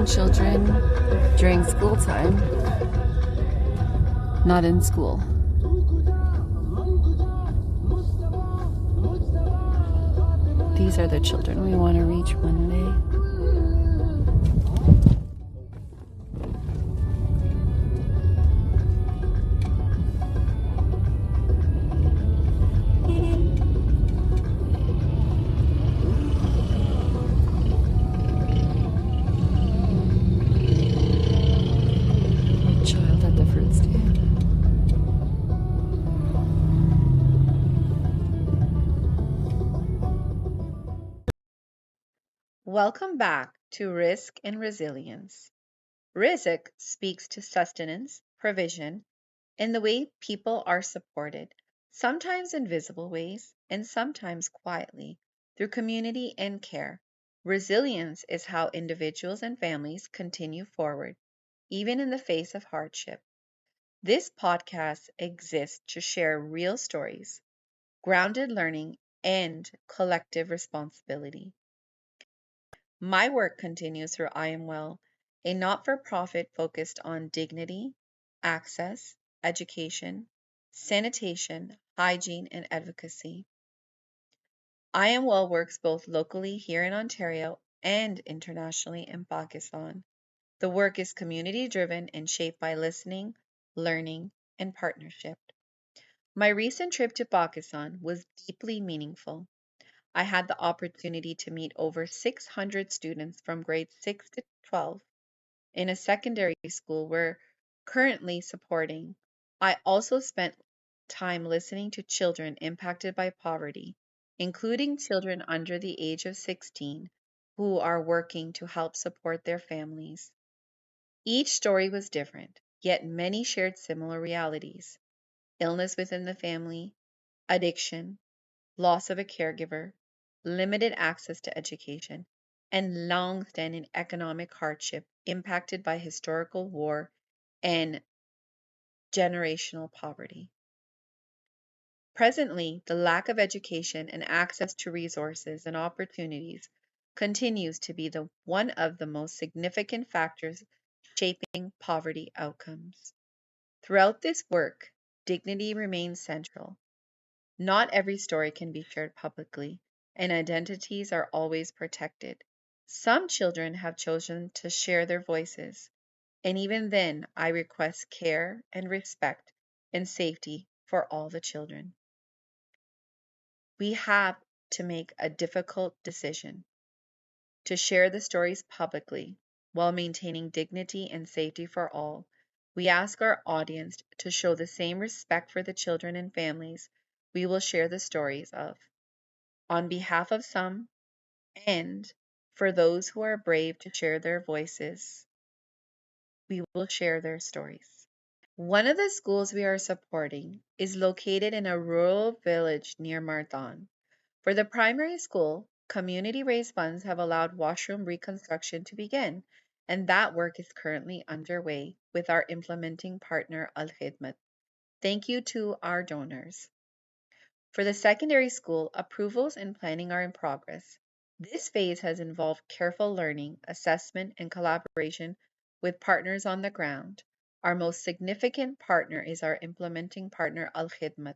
children during school time, not in school. These are the children we want to reach one day. Child at the fruit stand. Welcome back to Rizq and Resilience. Rizq speaks to sustenance, provision, and the way people are supported, sometimes in visible ways and sometimes quietly, through community and care. Resilience is how individuals and families continue forward, even in the face of hardship. This podcast exists to share real stories, grounded learning, and collective responsibility. My work continues through IMWELL, a not for profit focused on dignity, access, education, sanitation, hygiene, and advocacy. IMWELL works both locally here in Ontario and internationally in Pakistan. The work is community driven and shaped by listening, learning, and partnership. My recent trip to Pakistan was deeply meaningful. I had the opportunity to meet over 600 students from grades 6 to 12 in a secondary school we're currently supporting. I also spent time listening to children impacted by poverty, including children under the age of 16 who are working to help support their families. Each story was different, yet many shared similar realities: illness within the family, addiction, loss of a caregiver, limited access to education, and long-standing economic hardship impacted by historical war and generational poverty. Presently, the lack of education and access to resources and opportunities continues to be one of the most significant factors shaping poverty outcomes. Throughout this work, dignity remains central. Not every story can be shared publicly, and identities are always protected. Some children have chosen to share their voices, and even then, I request care and respect and safety for all the children. We have to make a difficult decision to share the stories publicly while maintaining dignity and safety for all. We ask our audience to show the same respect for the children and families we will share the stories of. On behalf of some, and for those who are brave to share their voices, we will share their stories. One of the schools we are supporting is located in a rural village near Mardan. For the primary school, community raised funds have allowed washroom reconstruction to begin, and that work is currently underway with our implementing partner Al Khidmat. Thank you to our donors. For the secondary school, approvals and planning are in progress. This phase has involved careful learning, assessment, and collaboration with partners on the ground. Our most significant partner is our implementing partner, Al Khidmat.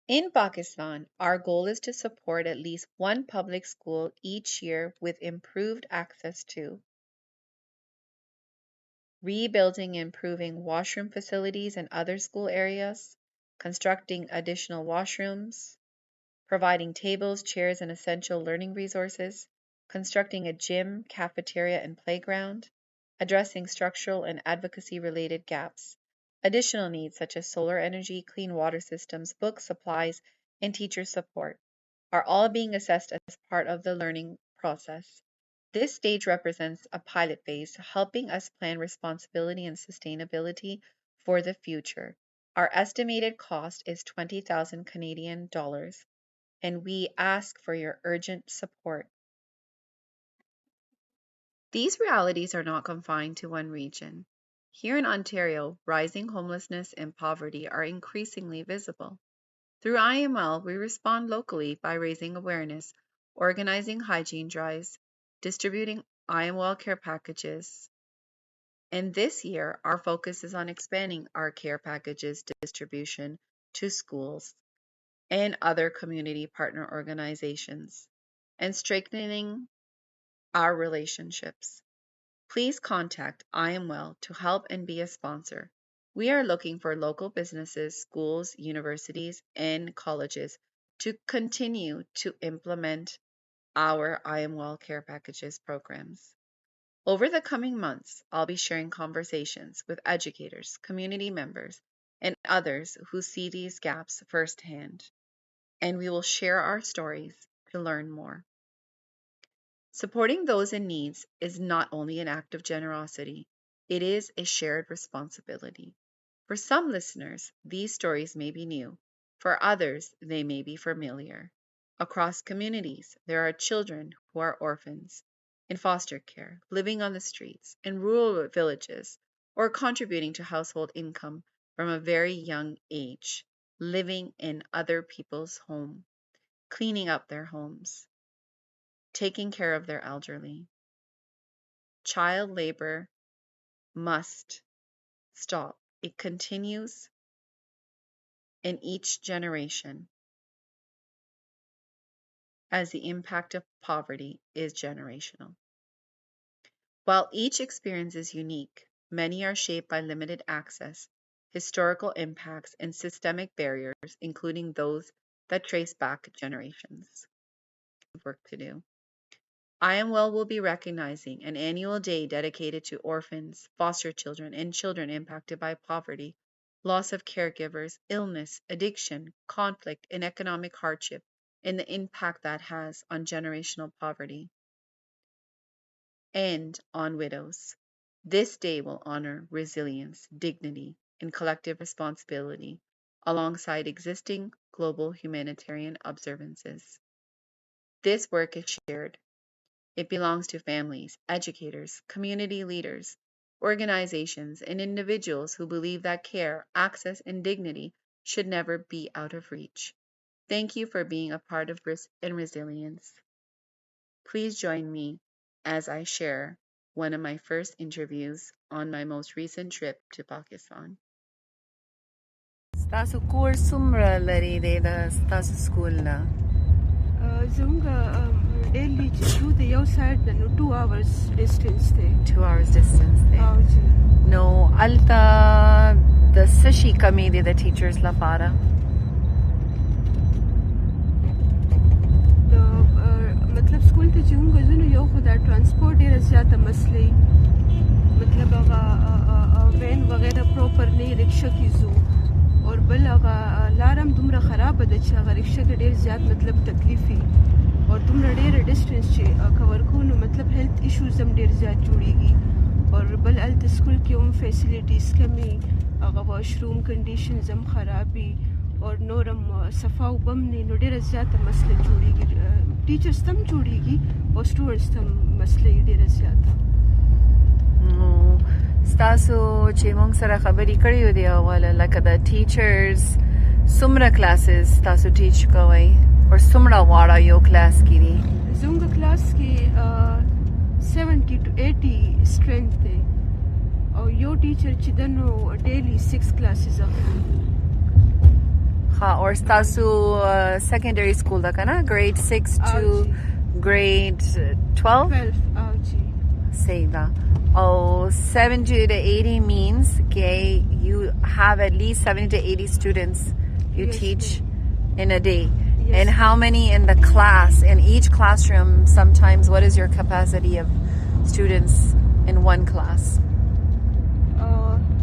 In Pakistan, our goal is to support at least one public school each year with improved access to rebuilding and improving washroom facilities in other school areas, constructing additional washrooms, providing tables, chairs, and essential learning resources, constructing a gym, cafeteria, and playground, addressing structural and advocacy-related gaps. Additional needs such as solar energy, clean water systems, books, supplies, and teacher support are all being assessed as part of the learning process. This stage represents a pilot phase, helping us plan responsibility and sustainability for the future. Our estimated cost is 20,000 Canadian dollars, and we ask for your urgent support. These realities are not confined to one region. Here in Ontario, rising homelessness and poverty are increasingly visible. Through IML, we respond locally by raising awareness, organizing hygiene drives, distributing IMWELL care packages. And this year, our focus is on expanding our care packages distribution to schools and other community partner organizations and strengthening our relationships. Please contact IMWELL to help and be a sponsor. We are looking for local businesses, schools, universities, and colleges to continue to implement our IMWELL care packages programs. Over the coming months, I'll be sharing conversations with educators, community members, and others who see these gaps firsthand, and we will share our stories to learn more. Supporting those in need is not only an act of generosity, it is a shared responsibility. For some listeners, these stories may be new. For others, they may be familiar. Across communities, there are children who are orphans, in foster care, living on the streets, in rural villages, or contributing to household income from a very young age, living in other people's home, cleaning up their homes, taking care of their elderly. Child labor must stop. It continues in each generation as the impact of poverty is generational. While each experience is unique, many are shaped by limited access, historical impacts, and systemic barriers, including those that trace back generations. Work to do. IMWELL will be recognizing an annual day dedicated to orphans, foster children, and children impacted by poverty, loss of caregivers, illness, addiction, conflict, and economic hardship, and the impact that has on generational poverty and on widows. This day will honor resilience, dignity, and collective responsibility alongside existing global humanitarian observances. This work is shared. It belongs to families, educators, community leaders, organizations, and individuals who believe that care, access, and dignity should never be out of reach. Thank you for being a part of Rizq and Resilience. Please join me as I share one of my first interviews on my most recent trip to Pakistan. ستاسو کور څومره لري دی د ستاسو سکول نه؟ زموږ ډیلی چې ځو د یو سایډ نه نو 2 hours distance دی. 2 hours distance دی. او جی نو هلته د څه شي کمی دی د ټیچرز لپاره؟ مطلب سکول ته چې موږ ځو نو یو خو دا ټرانسپورټ ډېره زیاته مسله مطلب هغه وین وغیره پروپر نه رکشه کې ځو اور بل هغه لار هم دومره خرابه ده چې هغه رکشه کې ډېر زیات مطلب تکلیف وي اور دومره ډېره ډسټنس چې کور کوو نو مطلب هیلث ایشوز هم ډېر زیات جوړېږي اور بل هلته سکول کې هم فیسیلیټیز کمې هغه واشروم کنډیشنز هم خراب وي اور نور هم صفا اوبه هم نه نو ډېره زیاته مسله جوړېږي ټیچرس ته هم جوړېږي او سټوډنټس ته هم مسله یې ډېره زیاته. ستاسو چې موږ سره خبرې کړې وې د اوله لکه د ټیچرز څومره کلاسز تاسو ټیچ کوئ او څومره واړه یو کلاس کې دي؟ زموږ کلاس کې 70 to 80 strength دی او یو ټیچر چې ده نو ډیلی 6 کلاسز اخلي. ها اور ستاسو سیکنډري سکول ده که نه؟ grade 6 to grade 12؟ 12 او جی صحیح ده. Oh, 70 to 80 means okay, you have at least 70 to 80 students you Yes, teach ma'am. in a day. Yes. And how many in the class? In each classroom, sometimes, what is your capacity of students in one class?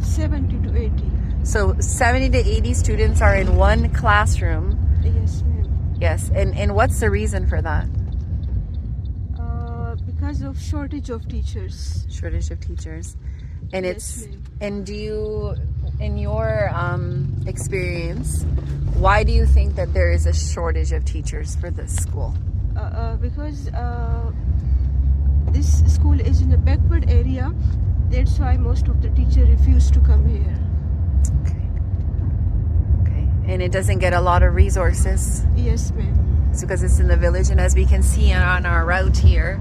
70 to 80. So 70 to 80 students are in one classroom. Yes, ma'am. Yes. And what's the reason for that? Because of shortage of teachers. Shortage of teachers. And Yes, it's ma'am. and do you, in your experience, why do you think that there is a shortage of teachers for this school? Because this school is in a backward area, that's why most of the teachers refuse to come here. Okay. And it doesn't get a lot of resources. Yes, ma'am. It's because it's in the village, and as we can see on our route here,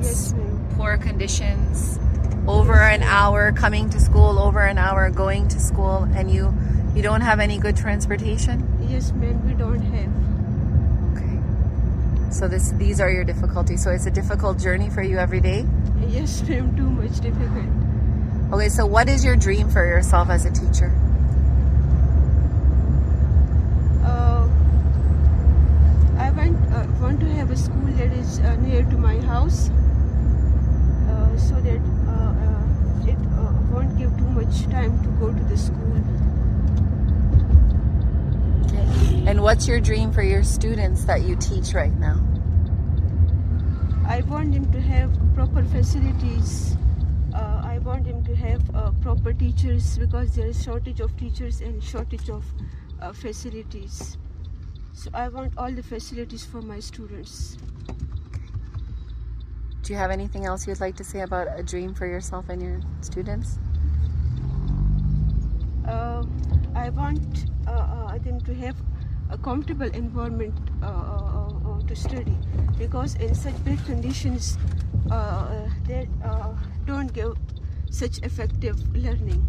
Yes, ma'am. poor conditions, over an hour coming to school, over an hour going to school, and you don't have any good transportation? Yes, ma'am, we don't have. Okay. So these are your difficulties. So it's a difficult journey for you every day? Yes, ma'am, too much difficult. Okay, so what is your dream for yourself as a teacher? I want to have a school that is near to my house, so that it won't give too much time to go to the school. Okay. And what's your dream for your students that you teach right now? I want them to have proper facilities. I want them to have proper teachers, because there is shortage of teachers and shortage of facilities. So I want all the facilities for my students. Do you have anything else you'd like to say about a dream for yourself and your students? I want them to have a comfortable environment to study, because in such bad conditions they don't give such effective learning.